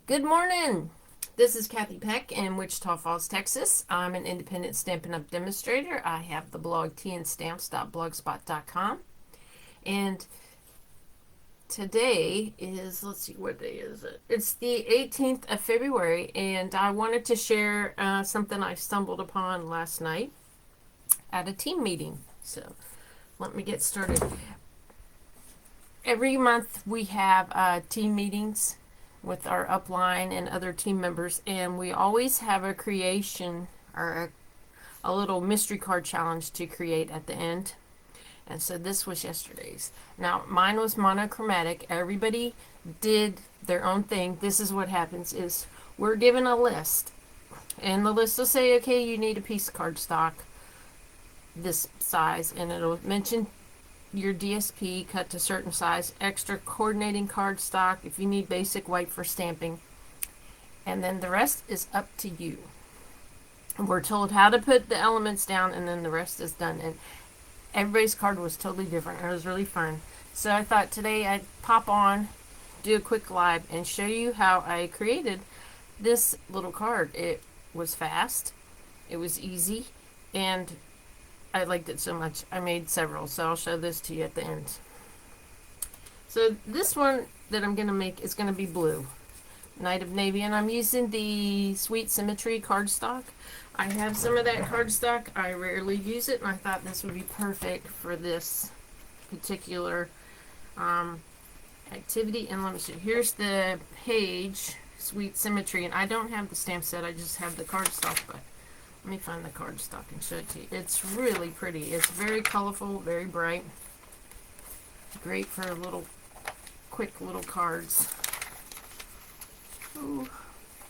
Good morning. This is Kathy Peck in Wichita Falls, Texas. I'm an independent Stampin' Up! Demonstrator. I have the blog tnstamps.blogspot.com. And today is, let's see, what day is it? It's the 18th of February, and I wanted to share something I stumbled upon last night at a team meeting. So let me get started. Every month we have team meetings with our upline and other team members, and we always have a creation or a little mystery card challenge to create at the end. And so this was yesterday's. Now mine was monochromatic. Everybody did their own thing. This is what happens is we're given a list, and the list will say, okay, you need a piece of cardstock this size, and it'll mention your DSP cut to certain size, extra coordinating cardstock if you need basic white for stamping, and then the rest is up to you. We're told how to put the elements down, and then the rest is done. And everybody's card was totally different. It was really fun. So I thought today I'd pop on, do a quick live, and show you how I created this little card. It was fast, it was easy, and I liked it so much. I made several, so I'll show this to you at the end. So this one that I'm going to make is going to be blue, Night of Navy, and I'm using the Sweet Symmetry cardstock. I have some of that cardstock. I rarely use it, and I thought this would be perfect for this particular activity. And let me see. Here's the page, Sweet Symmetry, and I don't have the stamp set. I just have the cardstock, but let me find the cardstock and show it to you. It's really pretty. It's very colorful, very bright. Great for little, quick little cards. Ooh,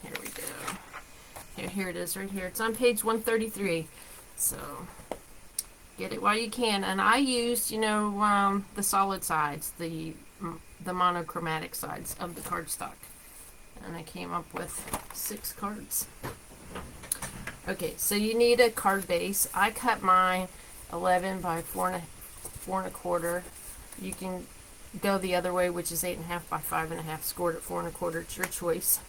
here we go. Here it is right here. It's on page 133. So get it while you can. And I used, the solid sides, the monochromatic sides of the cardstock. And I came up with 6 cards. Okay, so you need a card base. I cut mine 11 by 4 1/4. You can go the other way, which is 8.5 by 5.5, scored at 4 1/4. It's your choice.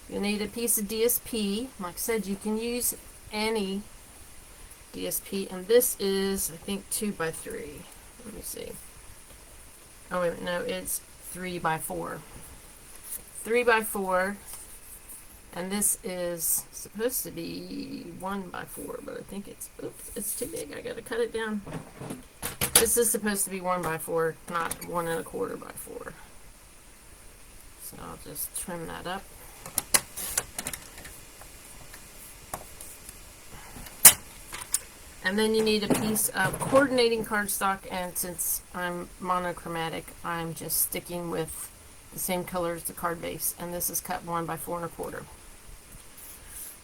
You'll need a piece of DSP. Like I said, you can use any DSP, and this is, I think, 2 by 3. Let me see. Oh, wait, no, it's 3 by 4. 3 by 4. And this is supposed to be 1 by 4, but I think it's too big. I gotta cut it down. This is supposed to be 1 by 4, not 1 1/4 by 4. So I'll just trim that up. And then you need a piece of coordinating cardstock, and since I'm monochromatic, I'm just sticking with the same color as the card base. And this is cut 1 by 4 1/4.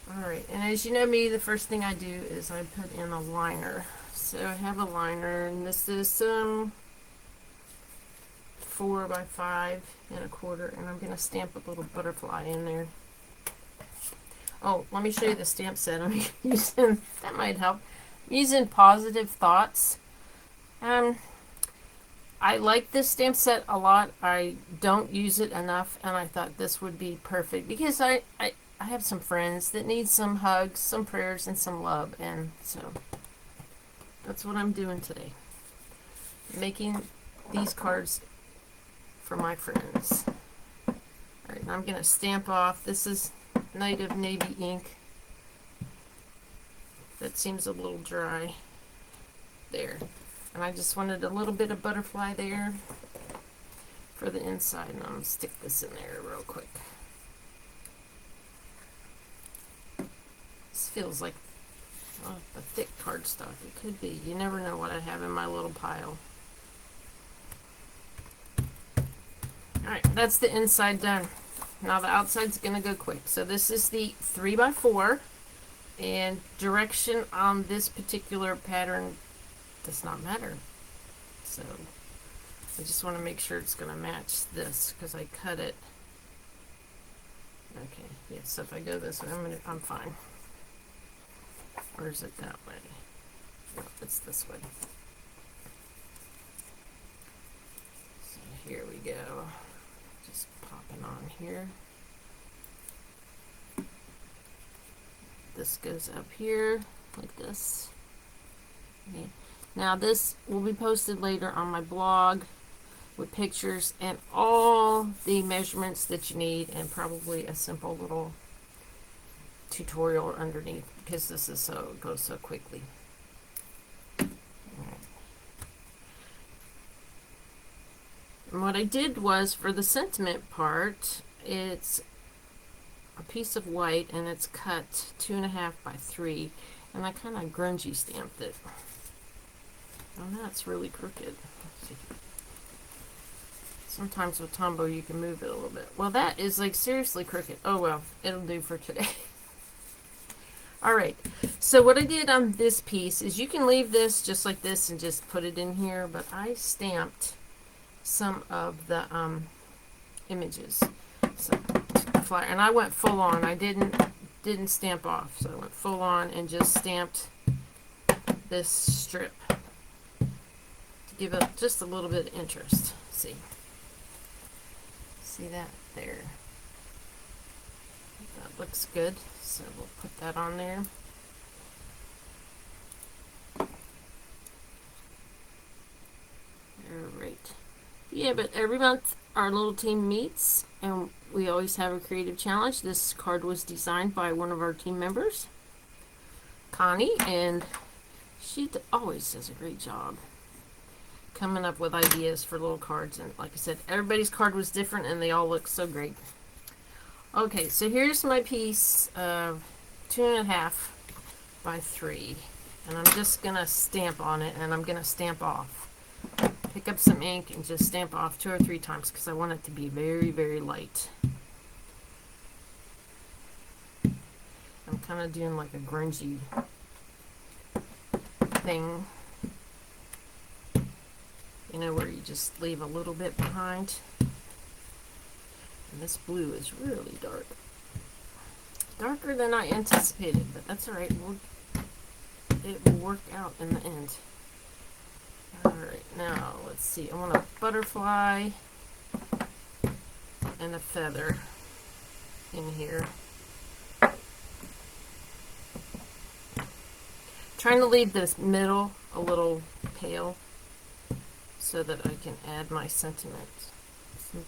Alright, and as you know me, the first thing I do is I put in a liner. So I have a liner, and this is 4 by 5 1/4, and I'm going to stamp a little butterfly in there. Oh, let me show you the stamp set I'm using. That might help. I'm using Positive Thoughts. I like this stamp set a lot. I don't use it enough, and I thought this would be perfect because I have some friends that need some hugs, some prayers, and some love, and so that's what I'm doing today. Making these cards for my friends. Alright, now I'm going to stamp off. This is Night of Navy ink. That seems a little dry. There. And I just wanted a little bit of butterfly there for the inside, and I'm going to stick this in there real quick. This feels like a thick cardstock. It could be. You never know what I have in my little pile. Alright, that's the inside done. Now the outside's going to go quick. So this is the 3 by 4, and direction on this particular pattern does not matter. So I just want to make sure it's going to match this because I cut it. Okay, yeah, so if I go this way, I'm fine. Or is it that way? No, it's this way. So here we go. Just popping on here. this goes up here like this. Okay. Now this will be posted later on my blog with pictures and all the measurements that you need, and probably a simple little tutorial underneath, because this is so, it goes so quickly. And what I did was, for the sentiment part, it's a piece of white and it's cut 2.5 by 3, and I kind of grungy stamped it. Oh, that's really crooked. Let's see. Sometimes with Tombow you can move it a little bit. Well, that is like seriously crooked. Oh well, it'll do for today. Alright, so what I did on this piece is, you can leave this just like this and just put it in here, but I stamped some of the images. So, and I went full on. I didn't stamp off, so I went full on and just stamped this strip to give it just a little bit of interest. See that there? That looks good, so we'll put that on there. Alright. Yeah, but every month our little team meets and we always have a creative challenge. This card was designed by one of our team members, Connie, and she always does a great job coming up with ideas for little cards. And like I said, everybody's card was different and they all look so great. Okay, so here's my piece of 2.5 by 3, and I'm just gonna stamp on it, and I'm gonna stamp off. Pick up some ink and just stamp off 2 or 3 times because I want it to be very, very light. I'm kind of doing like a grungy thing, you know, where you just leave a little bit behind. And this blue is really dark. Darker than I anticipated, but that's alright. It will work out in the end. Alright, now let's see. I want a butterfly and a feather in here. Trying to leave this middle a little pale so that I can add my sentiment. Some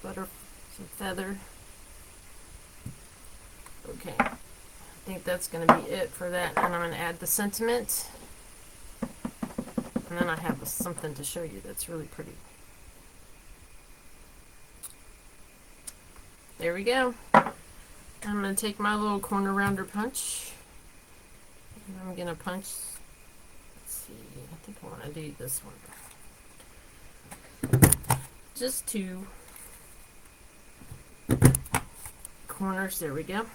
feather. Okay, I think that's going to be it for that, and I'm going to add the sentiment, and then I have something to show you that's really pretty. There we go. I'm going to take my little corner rounder punch, and I'm going to punch, let's see, I think I want to do this one. Just 2 corners, there we go.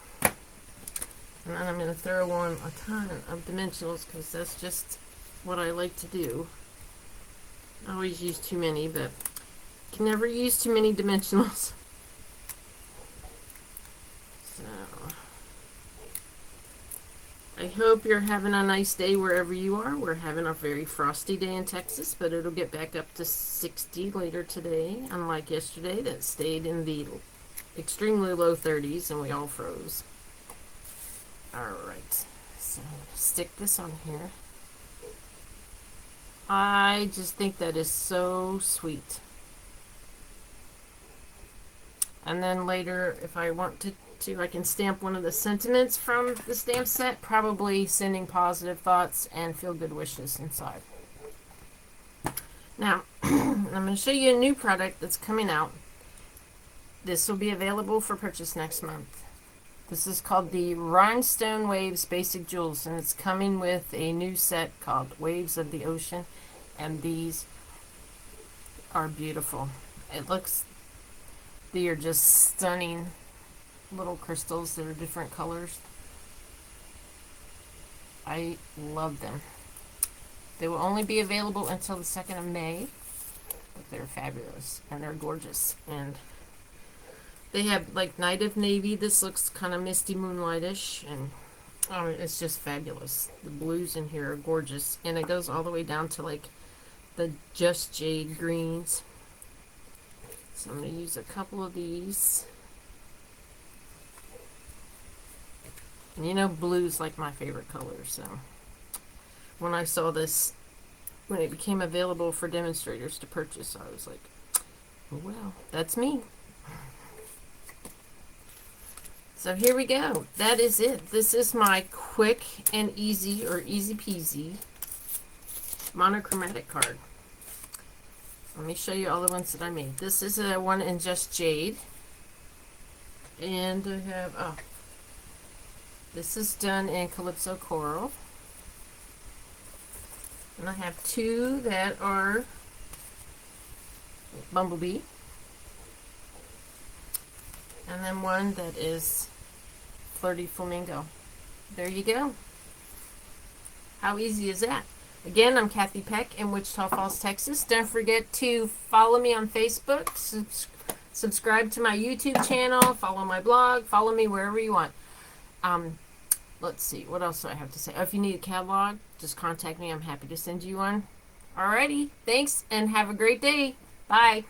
And then I'm going to throw on a ton of dimensionals because that's just what I like to do. I always use too many, but can never use too many dimensionals. So I hope you're having a nice day wherever you are. We're having a very frosty day in Texas, but it'll get back up to 60 later today, unlike yesterday that stayed in the extremely low 30s and we all froze. Alright, so stick this on here. I just think that is so sweet. And then later, if I want to, I can stamp one of the sentiments from the stamp set, probably sending positive thoughts and feel-good wishes inside. Now, I'm going to show you a new product that's coming out. This will be available for purchase next month. This is called the Rhinestone Waves Basic Jewels, and it's coming with a new set called Waves of the Ocean, and these are beautiful. It looks, they are just stunning little crystals that are different colors. I love them. They will only be available until the 2nd of May, but they're fabulous and they're gorgeous. And they have like Night of Navy. This looks kind of misty moonlightish, and it's just fabulous. The blues in here are gorgeous, and it goes all the way down to like the Just Jade greens. So I'm going to use a couple of these. And you know, blue's like my favorite color, so when I saw this, when it became available for demonstrators to purchase, I was like, oh, well, that's me. So here we go. That is it. This is my quick and easy, or easy peasy, monochromatic card. Let me show you all the ones that I made. This is a one in Just Jade. And I have, oh, this is done in Calypso Coral. And I have two that are Bumblebee. And then one that is Flirty Flamingo. There you go. How easy is that? Again, I'm Kathy Peck in Wichita Falls, Texas. Don't forget to follow me on Facebook, subscribe to my YouTube channel, follow my blog, follow me wherever you want. Let's see, what else do I have to say? Oh, if you need a catalog, just contact me. I'm happy to send you one. Alrighty, thanks, and have a great day. Bye.